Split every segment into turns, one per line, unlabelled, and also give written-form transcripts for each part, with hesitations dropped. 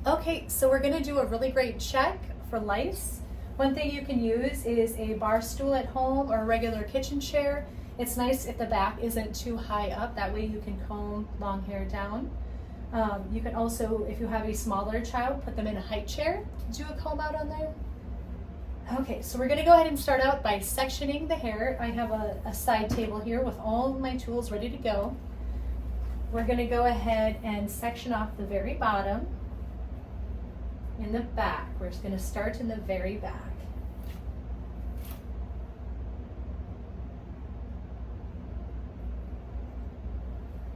Okay, so we're gonna do a really great check for lice. One thing you can use is a bar stool at home or a regular kitchen chair. It's nice if the back isn't too high up, that way you can comb long hair down. You can also, if you have a smaller child, put them in a height chair to do a comb out on there. Okay, so we're gonna go ahead and start out by sectioning the hair. I have a side table here with all my tools ready to go. We're gonna go ahead and section off the very bottom. In the back, we're just going to start in the very back.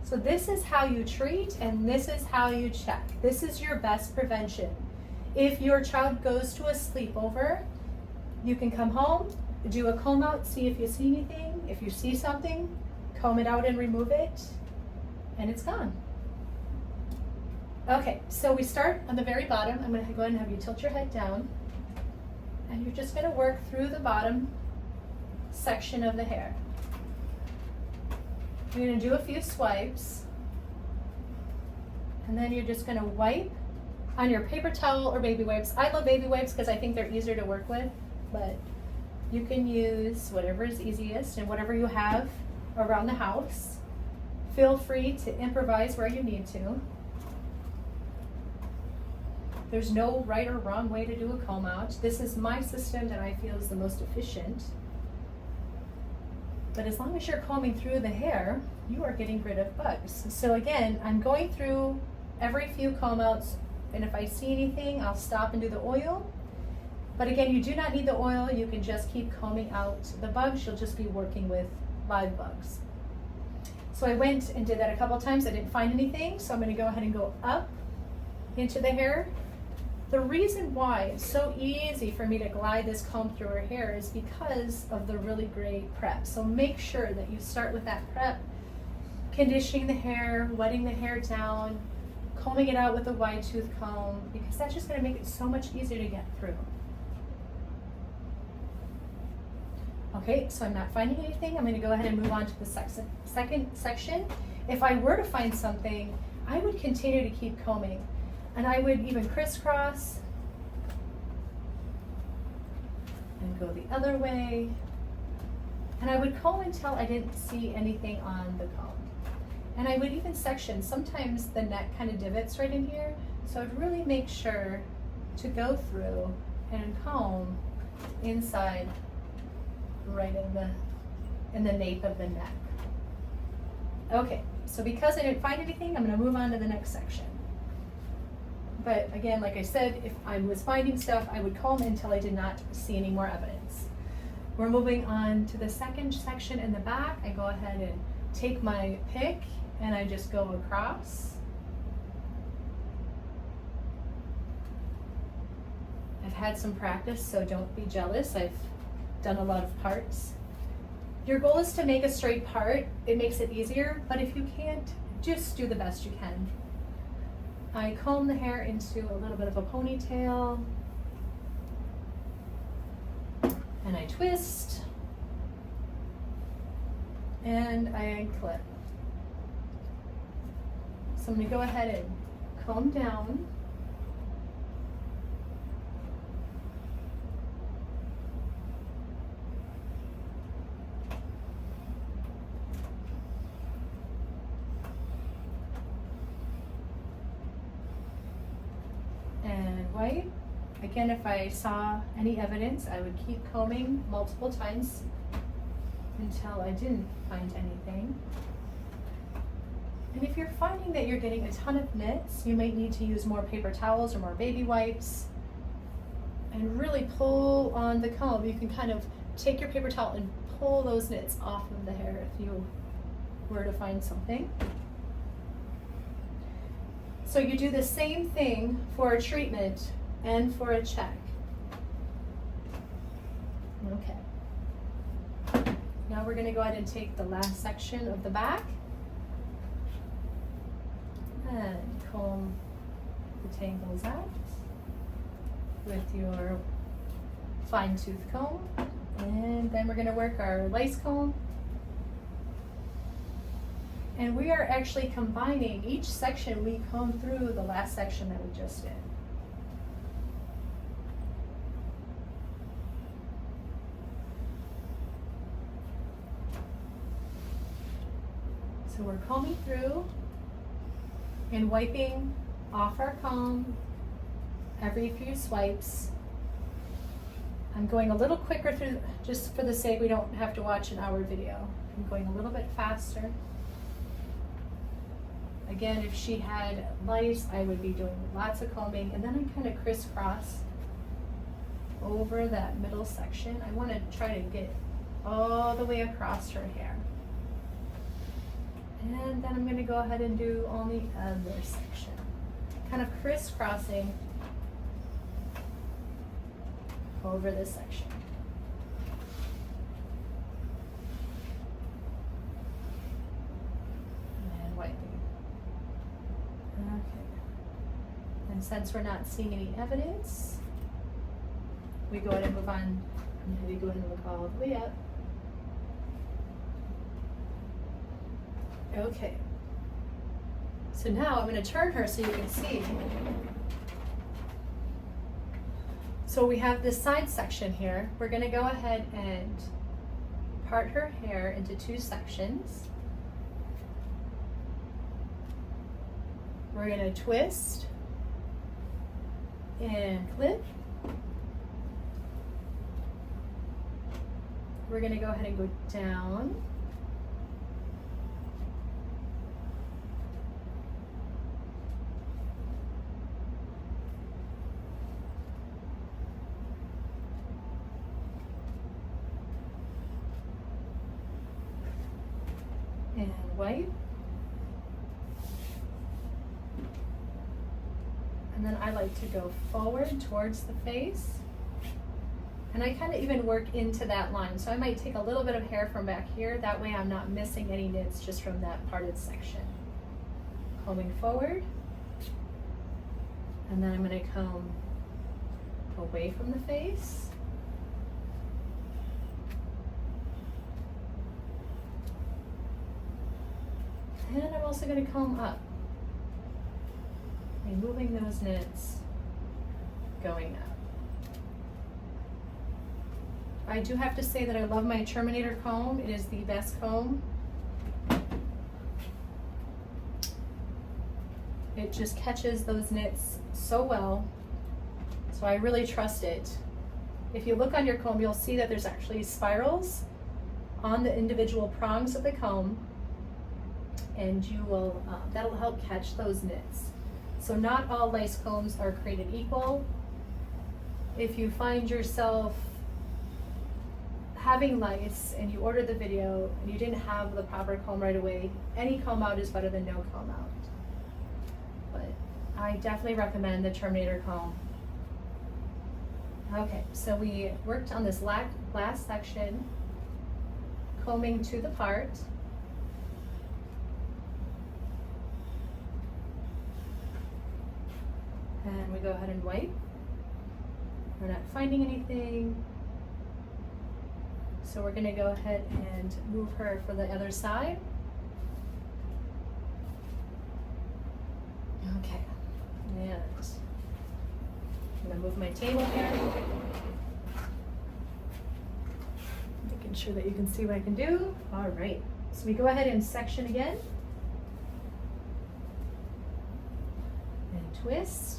So this is how you treat and this is how you check. This is your best prevention. If your child goes to a sleepover, you can come home, do a comb out, see if you see anything. If you see something, comb it out and remove it, and it's gone. Okay, so we start on the very bottom. I'm going to go ahead and have you tilt your head down. And you're just going to work through the bottom section of the hair. You're going to do a few swipes. And then you're just going to wipe on your paper towel or baby wipes. I love baby wipes because I think they're easier to work with, but you can use whatever is easiest and whatever you have around the house. Feel free to improvise where you need to. There's no right or wrong way to do a comb out. This is my system that I feel is the most efficient. But as long as you're combing through the hair, you are getting rid of bugs. So again, I'm going through every few comb outs, and if I see anything, I'll stop and do the oil. But again, you do not need the oil. You can just keep combing out the bugs. You'll just be working with live bugs. So I went and did that a couple times. I didn't find anything, so I'm going to go ahead and go up into the hair. The reason why it's so easy for me to glide this comb through her hair is because of the really great prep. So make sure that you start with that prep, conditioning the hair, wetting the hair down, combing it out with a wide tooth comb, because that's just going to make it so much easier to get through. Okay, so I'm not finding anything. I'm going to go ahead and move on to the second section. If I were to find something, I would continue to keep combing. And I would even crisscross and go the other way. And I would comb until I didn't see anything on the comb. And I would even section. Sometimes the neck kind of divots right in here. So I'd really make sure to go through and comb inside right in the nape of the neck. Okay, so because I didn't find anything, I'm going to move on to the next section. But again, like I said, if I was finding stuff, I would comb until I did not see any more evidence. We're moving on to the second section in the back. I go ahead and take my pick and I just go across. I've had some practice, so don't be jealous. I've done a lot of parts. Your goal is to make a straight part. It makes it easier, but if you can't, just do the best you can. I comb the hair into a little bit of a ponytail, and I twist, and I clip. So I'm going to go ahead and comb down. Wipe. Again, if I saw any evidence, I would keep combing multiple times until I didn't find anything. And if you're finding that you're getting a ton of nits, you might need to use more paper towels or more baby wipes and really pull on the comb. You can kind of take your paper towel and pull those nits off of the hair if you were to find something. So you do the same thing for a treatment and for a check. Okay. Now we're going to go ahead and take the last section of the back and comb the tangles out with your fine tooth comb. And then we're going to work our lice comb. And we are actually combining each section we comb through the last section that we just did. So we're combing through and wiping off our comb every few swipes. I'm going a little quicker through, just for the sake we don't have to watch an hour video. I'm going a little bit faster. Again, if she had lice, I would be doing lots of combing, and then I kind of crisscross over that middle section. I want to try to get all the way across her hair. And then I'm going to go ahead and do on the other section. Kind of crisscrossing over this section. And wiping. Okay. And since we're not seeing any evidence, we go ahead and move on. I'm going to go ahead and look all the way up. Okay. So now I'm going to turn her so you can see. So we have this side section here. We're going to go ahead and part her hair into two sections. We're going to twist and clip. We're going to go ahead and go down. And wipe. And then I like to go forward towards the face. And I kind of even work into that line. So I might take a little bit of hair from back here. That way I'm not missing any knits just from that parted section. Combing forward. And then I'm going to comb away from the face. And I'm also going to comb up, removing those knits, going up. I do have to say that I love my Terminator comb. It is the best comb. It just catches those knits so well, so I really trust it. If you look on your comb, you'll see that there's actually spirals on the individual prongs of the comb, and you will that'll help catch those knits. So not all lice combs are created equal. If you find yourself having lice and you ordered the video and you didn't have the proper comb right away, any comb out is better than no comb out. But I definitely recommend the Terminator comb. Okay, so we worked on this last section, combing to the part. And we go ahead and wipe. We're not finding anything. So we're going to go ahead and move her for the other side. Okay. And I'm going to move my table here. Making sure that you can see what I can do. All right. So we go ahead and section again. And twist.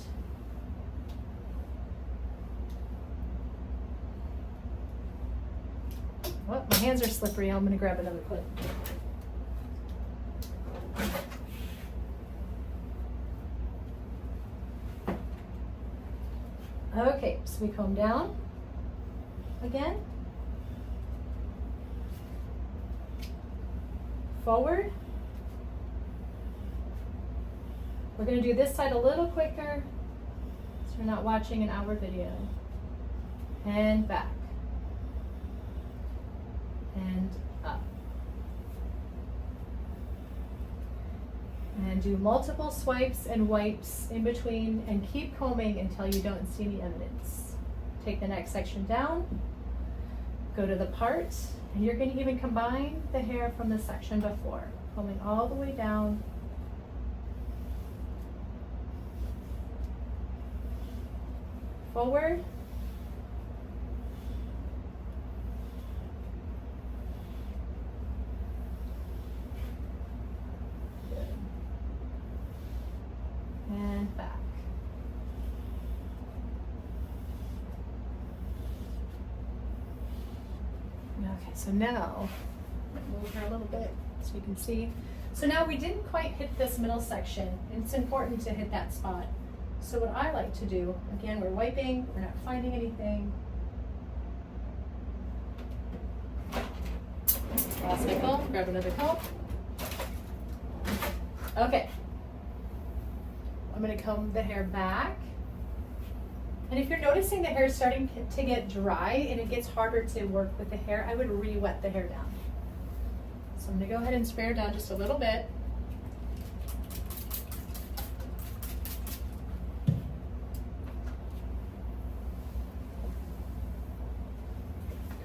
Oh, my hands are slippery. I'm going to grab another clip. Okay, so we comb down again, forward. We're going to do this side a little quicker so you're not watching an hour video. And back. And up. And do multiple swipes and wipes in between and keep combing until you don't see any evidence. Take the next section down, go to the part, and you're going to even combine the hair from the section before, combing all the way down. Forward. Okay, so now, move her a little bit so you can see. So now we didn't quite hit this middle section, and it's important to hit that spot. So what I like to do, again, we're wiping, we're not finding anything. Lost my comb, grab another comb. Okay. I'm gonna comb the hair back. And if you're noticing the hair is starting to get dry and it gets harder to work with the hair, I would re-wet the hair down. So I'm gonna go ahead and spray her down just a little bit.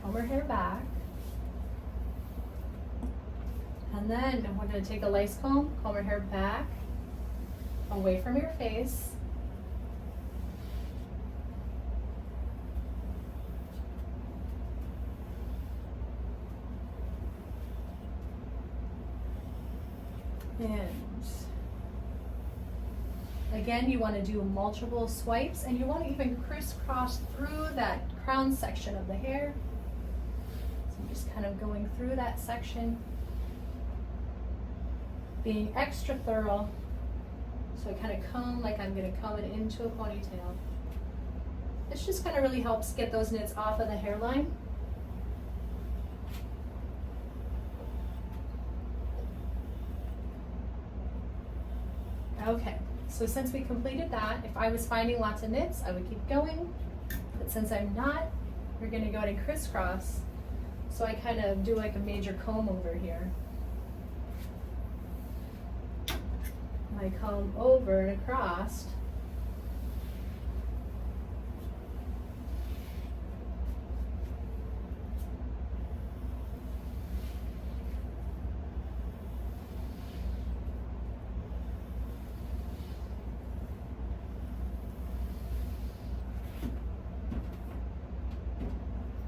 Comb her hair back. And then we're gonna take a lice comb her hair back, away from your face. And again, you want to do multiple swipes, and you want to even crisscross through that crown section of the hair. So I'm just kind of going through that section, being extra thorough. So I kind of comb like I'm going to comb it into a ponytail. This just kind of really helps get those knits off of the hairline. Okay, so since we completed that, if I was finding lots of knits, I would keep going. But since I'm not, we're gonna go ahead and crisscross. So I kind of do like a major comb over here. I comb over and across.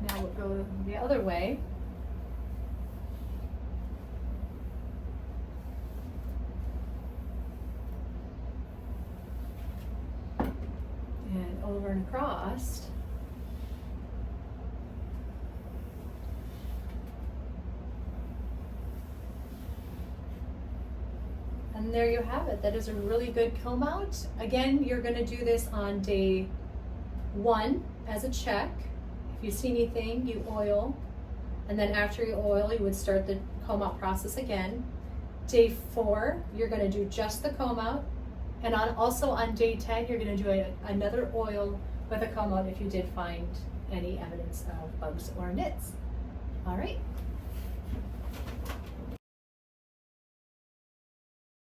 Now we'll go the other way. And over and across. And there you have it. That is a really good comb out. Again, you're going to do this on day 1 as a check. If you see anything, you oil. And then after you oil, you would start the comb out process again. Day 4, you're going to do just the comb out. And also on day 10, you're going to do another oil with a comb out if you did find any evidence of bugs or nits. All right,